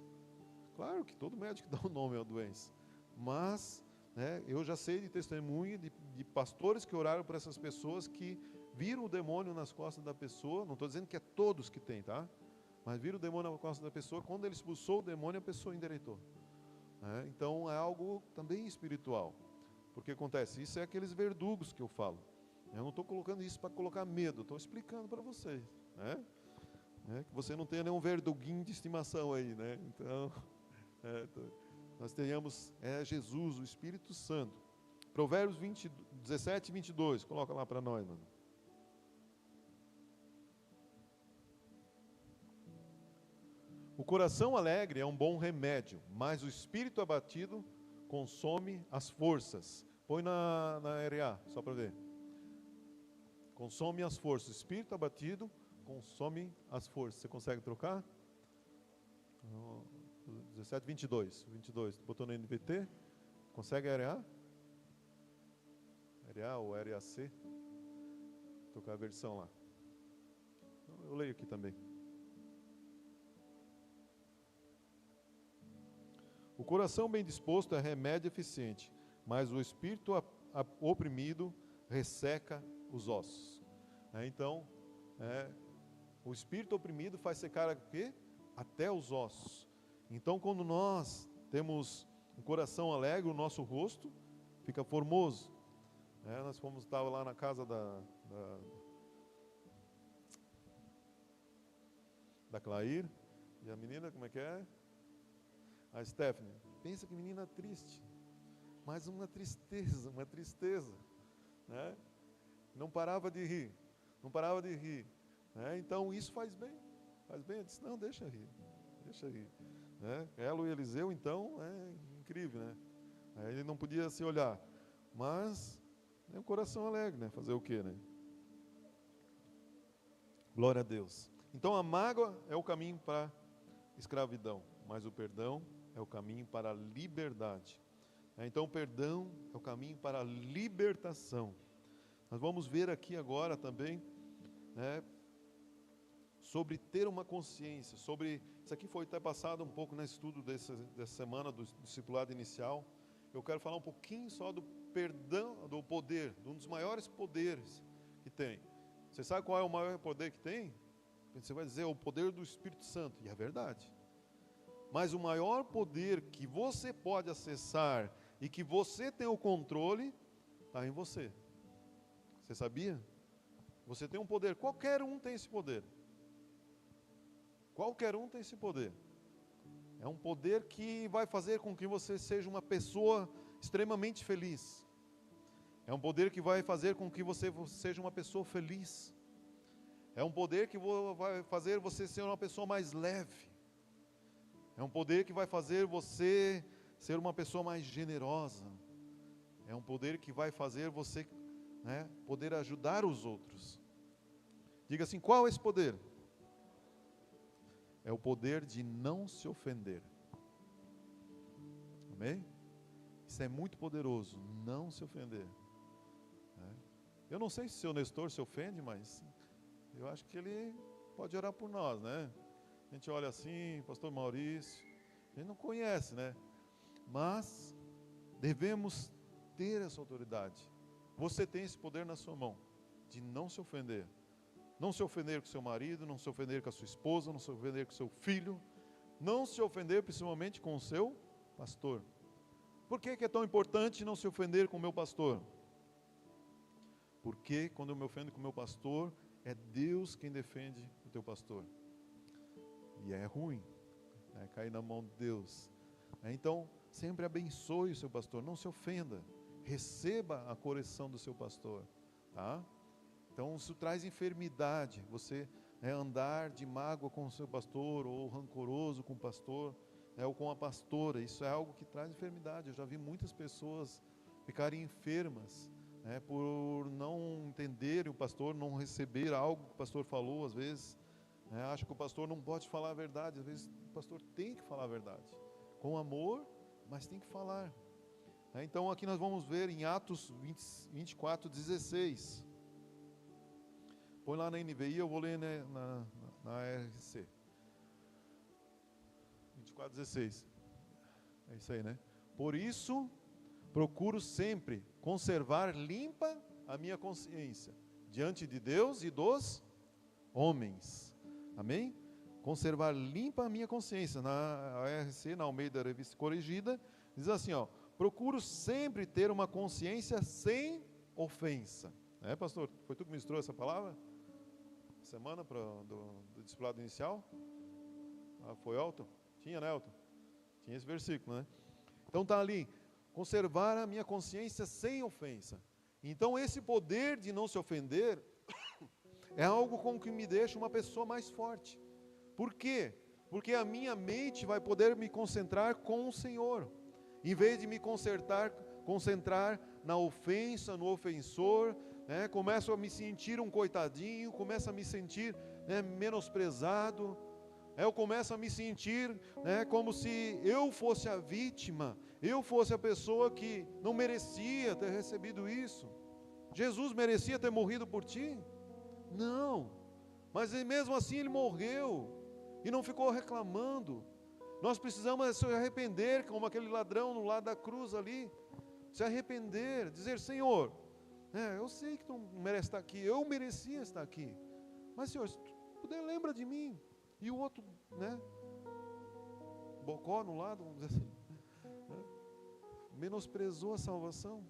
Claro que todo médico dá um nome à doença. Mas, eu já sei de testemunho de pastores que oraram por essas pessoas que viram o demônio nas costas da pessoa. Não estou dizendo que é todos que tem, tá? Mas viram o demônio nas costas da pessoa. Quando ele expulsou o demônio, a pessoa endireitou. Então, é algo também espiritual. Porque acontece, isso é aqueles verdugos que eu falo. Eu não estou colocando isso para colocar medo, estou explicando para vocês, que você não tenha nenhum verduguinho de estimação aí, Então, nós tenhamos Jesus, o Espírito Santo. Provérbios 17 e 22, coloca lá para nós, mano. O coração alegre é um bom remédio, mas o espírito abatido consome as forças. Põe na RA, só para ver. Consome as forças. O espírito abatido consome as forças. Você consegue trocar? 17, 22. 22. Botou no NVT? Consegue RA? RA ou RAC? Vou trocar a versão lá. Eu leio aqui também. O coração bem disposto é remédio eficiente, mas o espírito oprimido resseca os ossos. Então, o espírito oprimido faz secar o quê? Até os ossos. Então, quando nós temos um coração alegre, o nosso rosto fica formoso. Nós estava lá na casa da Clair, e a menina, como é que é? A Stephanie. Pensa que menina triste, mas uma tristeza. Não parava de rir. Então isso faz bem. Eu disse, não, deixa rir. Ela e o Eliseu, então, é incrível, Ele não podia se olhar, mas é um coração alegre, fazer o quê, Glória a Deus. Então a mágoa é o caminho para a escravidão, mas o perdão é o caminho para a liberdade. Então, o perdão é o caminho para a libertação. Nós vamos ver aqui agora também, né, sobre ter uma consciência, sobre, isso aqui foi até passado um pouco no estudo dessa semana do discipulado inicial. Eu quero falar um pouquinho só do perdão, do poder, de um dos maiores poderes que tem. Você sabe qual é o maior poder que tem? Você vai dizer, o poder do Espírito Santo, e é verdade. Mas o maior poder que você pode acessar e que você tem o controle, está em você. Você sabia? Você tem um poder, qualquer um tem esse poder. Qualquer um tem esse poder. É um poder que vai fazer com que você seja uma pessoa extremamente feliz. É um poder que vai fazer com que você seja uma pessoa feliz. É um poder que vai fazer você ser uma pessoa mais leve. É um poder que vai fazer você ser uma pessoa mais generosa. É um poder que vai fazer você, né, poder ajudar os outros. Diga assim, qual é esse poder? É o poder de não se ofender. Amém? Isso é muito poderoso, não se ofender. Eu não sei se o seu Nestor se ofende, mas eu acho que ele pode orar por nós, né? A gente olha assim, pastor Maurício, a gente não conhece, né? Mas devemos ter essa autoridade. Você tem esse poder na sua mão, de não se ofender. Não se ofender com seu marido, não se ofender com a sua esposa, não se ofender com seu filho, não se ofender principalmente com o seu pastor. Por que é tão importante não se ofender com o meu pastor? Porque quando eu me ofendo com o meu pastor, é Deus quem defende o teu pastor. E é ruim, né, cair na mão de Deus. Então, sempre abençoe o seu pastor, não se ofenda. Receba a correção do seu pastor, tá? Então, isso traz enfermidade, você, né, andar de mágoa com o seu pastor, ou rancoroso com o pastor, né, ou com a pastora, isso é algo que traz enfermidade. Eu já vi muitas pessoas ficarem enfermas, né, por não entenderem o pastor, não receber algo que o pastor falou, às vezes, né, acha que o pastor não pode falar a verdade, às vezes o pastor tem que falar a verdade, com amor, mas tem que falar. Então aqui nós vamos ver em Atos 24, 16, põe lá na NVI, eu vou ler, né, na RC, 24, 16, é isso aí, né? Por isso, procuro sempre conservar limpa a minha consciência, diante de Deus e dos homens, amém? Conservar limpa a minha consciência, na RC, na Almeida Revista Corrigida, diz assim, ó, procuro sempre ter uma consciência sem ofensa. É, pastor? Foi tu que ministrou essa palavra? Semana do discipulado inicial? Ah, foi Elton? Tinha, né, Elton? Tinha esse versículo, né? Então está ali, conservar a minha consciência sem ofensa. Então esse poder de não se ofender é algo com que me deixa uma pessoa mais forte. Por quê? Porque a minha mente vai poder me concentrar com o Senhor, em vez de me concentrar na ofensa, no ofensor, né? Começo a me sentir um coitadinho, começo a me sentir, né, menosprezado, eu começo a me sentir, né, como se eu fosse a vítima, eu fosse a pessoa que não merecia ter recebido isso. Jesus merecia ter morrido por ti? Não, mas mesmo assim ele morreu e não ficou reclamando. Nós precisamos se arrepender, como aquele ladrão no lado da cruz ali, se arrepender, dizer, Senhor, eu sei que tu não merece estar aqui, eu merecia estar aqui, mas Senhor, se tu puder, lembra de mim. E o outro, né, bocó no lado, vamos dizer assim, né, menosprezou a salvação.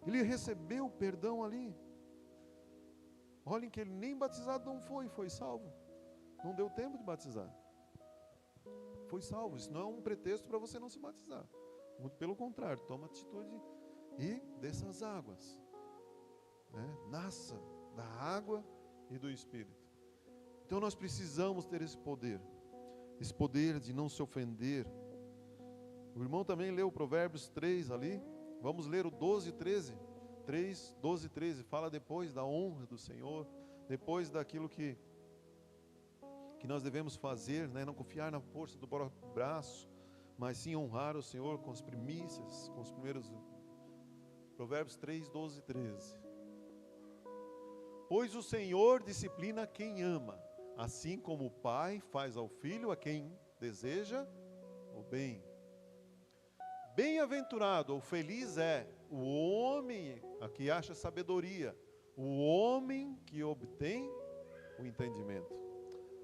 Ele recebeu o perdão ali. Olhem que ele nem batizado não foi salvo. Não deu tempo de batizar. Foi salvo. Isso não é um pretexto para você não se batizar. Muito pelo contrário, toma atitude e dessas águas, né, nasça da água e do Espírito. Então nós precisamos ter esse poder de não se ofender. O irmão também leu Provérbios 3 ali, vamos ler o 12 e 13, 3, 12 e 13, fala depois da honra do Senhor, depois daquilo que nós devemos fazer, né? Não confiar na força do próprio braço, mas sim honrar o Senhor com as primícias, com os primeiros. Provérbios 3, 12 e 13. Pois o Senhor disciplina quem ama, assim como o pai faz ao filho a quem deseja o bem. Bem-aventurado ou feliz é o homem a que acha sabedoria, o homem que obtém o entendimento.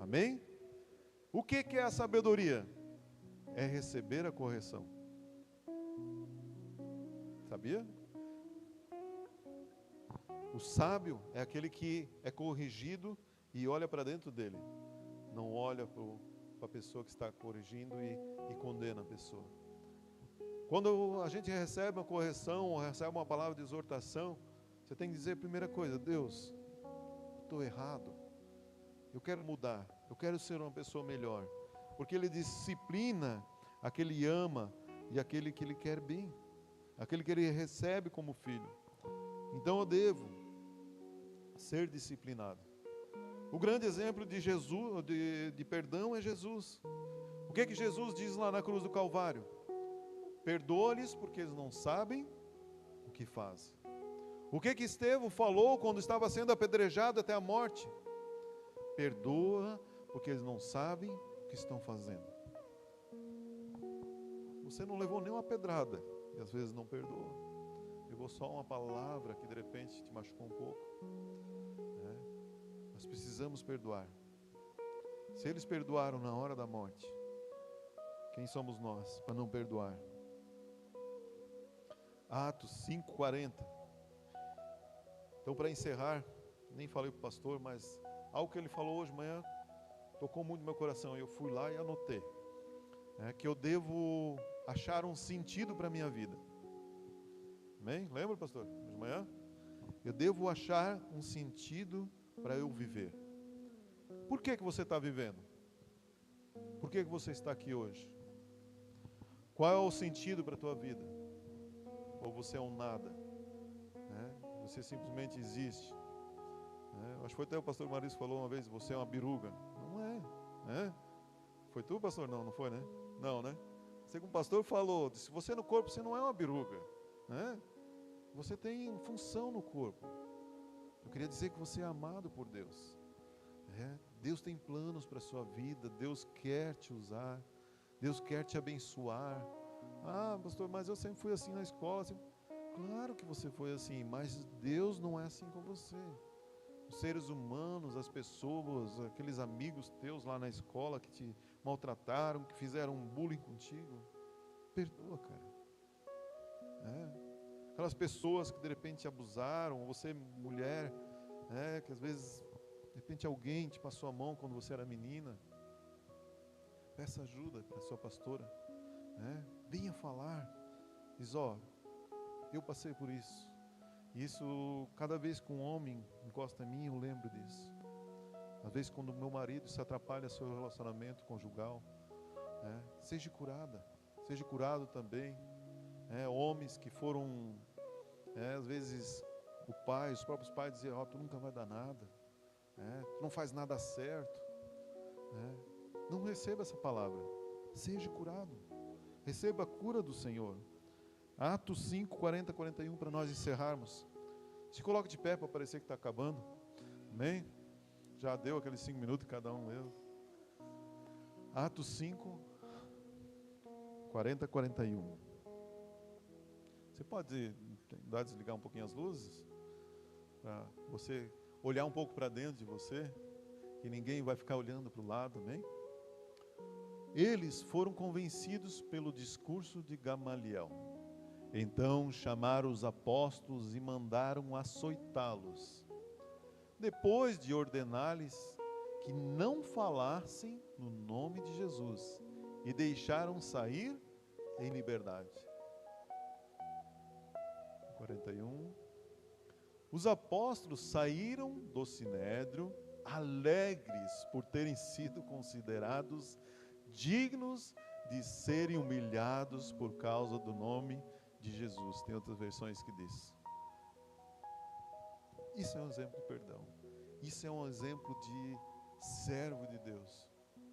Amém? O que é a sabedoria? É receber a correção. Sabia? O sábio é aquele que é corrigido e olha para dentro dele. Não olha para a pessoa que está corrigindo e condena a pessoa. Quando a gente recebe uma correção, ou recebe uma palavra de exortação, você tem que dizer a primeira coisa: Deus, estou errado. Eu quero mudar. Eu quero ser uma pessoa melhor. Porque Ele disciplina aquele que ama e aquele que Ele quer bem. Aquele que Ele recebe como filho. Então eu devo ser disciplinado. O grande exemplo de Jesus, de perdão, é Jesus. O que Jesus diz lá na cruz do Calvário? Perdoa-lhes porque eles não sabem o que fazem. O que Estevão falou quando estava sendo apedrejado até a morte? Perdoa porque eles não sabem o que estão fazendo. Você não levou nem uma pedrada e às vezes não perdoa. Levou só uma palavra que de repente te machucou um pouco. Nós precisamos perdoar. Se eles perdoaram na hora da morte, quem somos nós para não perdoar? Atos 5:40. Então, para encerrar, nem falei para o pastor, mas algo que ele falou hoje de manhã tocou muito no meu coração. Eu fui lá e anotei, que eu devo achar um sentido para a minha vida. Amém? Lembra, pastor? Hoje de manhã? Eu devo achar um sentido para eu viver. Por que você está vivendo? Por que você está aqui hoje? Qual é o sentido para a tua vida? Ou você é um nada? Você simplesmente existe. Acho que foi até o pastor Maurício falou uma vez: você é uma biruga. Não é. Foi tu, pastor? Não foi, né? Não, né? Sei que um pastor falou: se você no corpo, você não é uma biruga. Você tem função no corpo. Eu queria dizer que você é amado por Deus. Deus tem planos para a sua vida. Deus quer te usar. Deus quer te abençoar. Ah, pastor, mas eu sempre fui assim na escola. Claro que você foi assim, mas Deus não é assim com você. Os seres humanos, as pessoas, aqueles amigos teus lá na escola que te maltrataram, que fizeram um bullying contigo, perdoa, cara. Aquelas pessoas que de repente abusaram, você mulher, que às vezes, de repente alguém te passou a mão quando você era menina, peça ajuda para a sua pastora, venha falar, diz: eu passei por isso. Isso, cada vez que um homem encosta em mim, eu lembro disso. Às vezes, quando meu marido se atrapalha seu relacionamento conjugal, seja curada, seja curado também. Homens que foram, às vezes, os próprios pais diziam: tu nunca vai dar nada, tu não faz nada certo. Não receba essa palavra, seja curado, receba a cura do Senhor. Atos 5, 40, 41, para nós encerrarmos. Se coloque de pé para parecer que está acabando. Amém? Já deu aqueles 5 minutos cada um mesmo. Atos 5, 40, 41. Você pode desligar um pouquinho as luzes? Para você olhar um pouco para dentro de você, que ninguém vai ficar olhando para o lado, amém? Eles foram convencidos pelo discurso de Gamaliel. Então chamaram os apóstolos e mandaram açoitá-los. Depois de ordenar-lhes que não falassem no nome de Jesus, e deixaram sair em liberdade. 41. Os apóstolos saíram do sinédrio alegres por terem sido considerados dignos de serem humilhados por causa do nome de Jesus. Tem outras versões que diz. Isso é um exemplo de perdão. Isso é um exemplo de servo de Deus.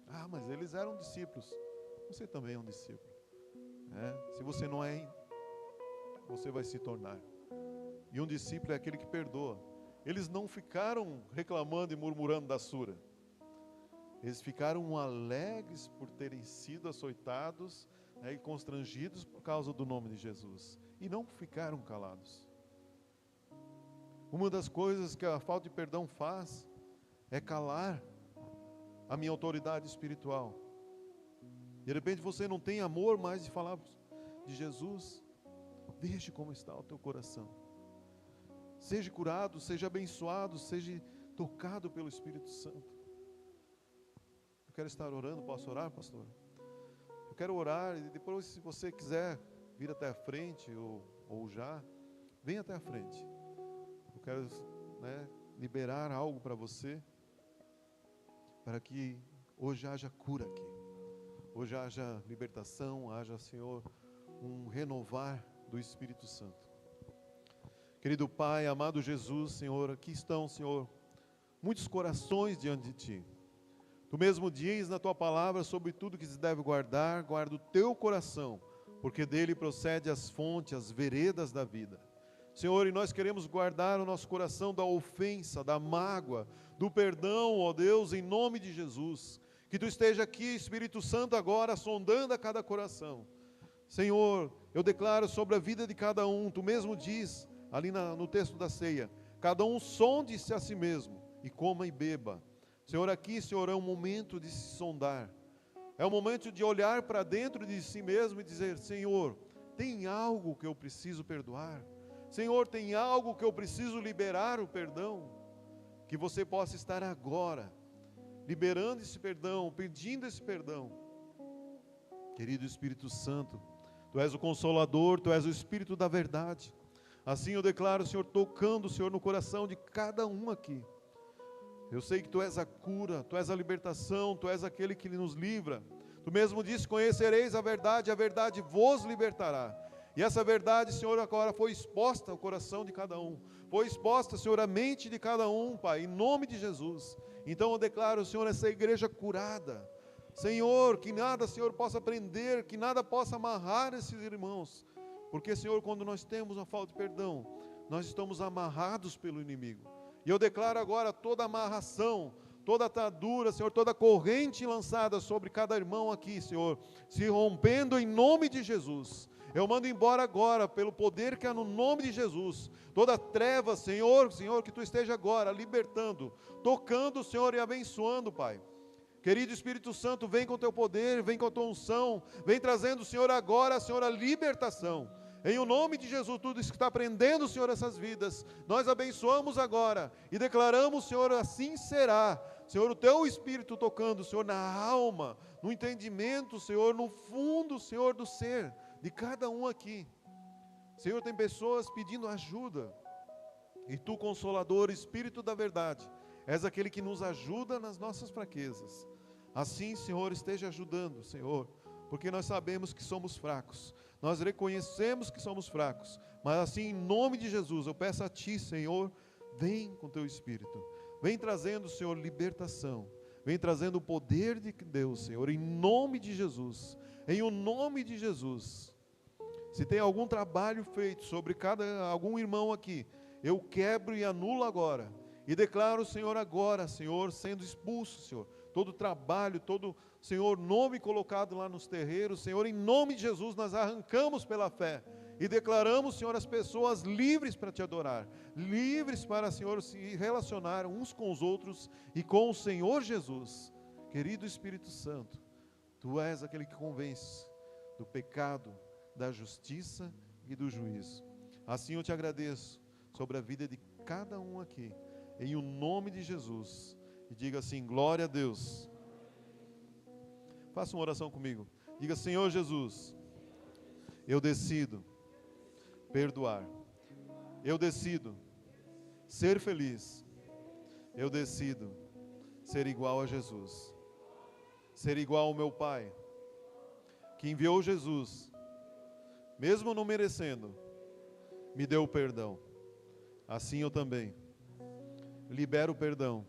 Ah, mas eles eram discípulos. Você também é um discípulo. Se você não é, você vai se tornar. E um discípulo é aquele que perdoa. Eles não ficaram reclamando e murmurando da sura. Eles ficaram alegres por terem sido açoitados, e constrangidos por causa do nome de Jesus. E não ficaram calados. Uma das coisas que a falta de perdão faz é calar a minha autoridade espiritual. De repente você não tem amor mais de falar de Jesus. Veja como está o teu coração. Seja curado, seja abençoado, seja tocado pelo Espírito Santo. Eu quero estar orando, posso orar, pastor? Eu quero orar e depois, se você quiser vir até a frente ou já, vem até a frente. Eu quero liberar algo para você, para que hoje haja cura aqui. Hoje haja libertação, haja, Senhor, um renovar do Espírito Santo. Querido Pai, amado Jesus, Senhor, aqui estão, Senhor, muitos corações diante de Ti. Tu mesmo diz na Tua palavra sobre tudo que se deve guardar, guarda o teu coração, porque dele procede as fontes, as veredas da vida. Senhor, e nós queremos guardar o nosso coração da ofensa, da mágoa, do perdão, ó Deus, em nome de Jesus. Que Tu esteja aqui, Espírito Santo, agora, sondando a cada coração. Senhor, eu declaro sobre a vida de cada um, Tu mesmo diz, ali no texto da ceia, cada um sonde-se a si mesmo, e coma e beba. Senhor, aqui, Senhor, é um momento de se sondar. É um momento de olhar para dentro de si mesmo e dizer, Senhor, tem algo que eu preciso perdoar? Senhor, tem algo que eu preciso liberar o perdão? Que você possa estar agora, liberando esse perdão, pedindo esse perdão. Querido Espírito Santo, Tu és o Consolador, Tu és o Espírito da verdade. Assim eu declaro, Senhor, tocando, Senhor, no coração de cada um aqui. Eu sei que Tu és a cura, Tu és a libertação, Tu és aquele que nos livra. Tu mesmo disse, conhecereis a verdade vos libertará. E essa verdade, Senhor, agora foi exposta ao coração de cada um. Foi exposta, Senhor, à mente de cada um, Pai, em nome de Jesus. Então eu declaro, Senhor, essa igreja curada. Senhor, que nada, Senhor, possa prender, que nada possa amarrar esses irmãos. Porque, Senhor, quando nós temos uma falta de perdão, nós estamos amarrados pelo inimigo. E eu declaro agora toda amarração, toda atadura, Senhor, toda corrente lançada sobre cada irmão aqui, Senhor, se rompendo em nome de Jesus. Eu mando embora agora, pelo poder que há no nome de Jesus, toda treva, Senhor, que Tu esteja agora libertando, tocando, Senhor, e abençoando, Pai. Querido Espírito Santo, vem com Teu poder, vem com a Tua unção, vem trazendo, Senhor, agora, Senhor, a libertação. Em o nome de Jesus, tudo isso que está prendendo, Senhor, essas vidas, nós abençoamos agora e declaramos, Senhor, assim será. Senhor, o Teu Espírito tocando, Senhor, na alma, no entendimento, Senhor, no fundo, Senhor, do ser de cada um aqui. Senhor, tem pessoas pedindo ajuda. E Tu, Consolador, Espírito da verdade, és aquele que nos ajuda nas nossas fraquezas. Assim, Senhor, esteja ajudando, Senhor, porque nós sabemos que somos fracos. Nós reconhecemos que somos fracos, mas assim, em nome de Jesus, eu peço a Ti, Senhor, vem com Teu Espírito, vem trazendo, Senhor, libertação, vem trazendo o poder de Deus, Senhor, em nome de Jesus, em o nome de Jesus. Se tem algum trabalho feito sobre algum irmão aqui, eu quebro e anulo agora, e declaro, Senhor, agora, Senhor, sendo expulso, Senhor, todo trabalho, todo, Senhor, nome colocado lá nos terreiros, Senhor, em nome de Jesus, nós arrancamos pela fé e declaramos, Senhor, as pessoas livres para Te adorar, livres para, Senhor, se relacionar uns com os outros e com o Senhor Jesus. Querido Espírito Santo, Tu és aquele que convence do pecado, da justiça e do juízo. Assim eu Te agradeço sobre a vida de cada um aqui, em o nome de Jesus. E diga assim, glória a Deus. Faça uma oração comigo. Diga, Senhor Jesus, eu decido perdoar. Eu decido ser feliz. Eu decido ser igual a Jesus. Ser igual ao meu Pai, que enviou Jesus, mesmo não merecendo, me deu o perdão. Assim eu também libero o perdão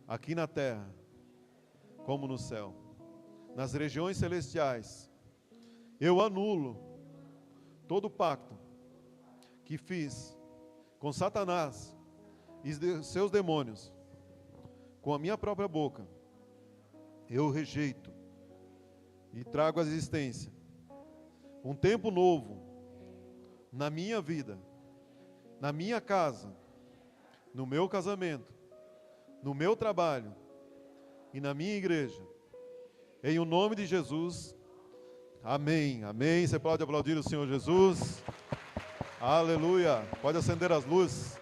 aqui na terra, como no céu, nas regiões celestiais. Eu anulo todo pacto que fiz com Satanás e seus demônios, com a minha própria boca. Eu rejeito e trago à existência um tempo novo na minha vida, na minha casa, no meu casamento, no meu trabalho e na minha igreja. Em o nome de Jesus, amém, amém. Você pode aplaudir o Senhor Jesus. Aleluia. Pode acender as luzes.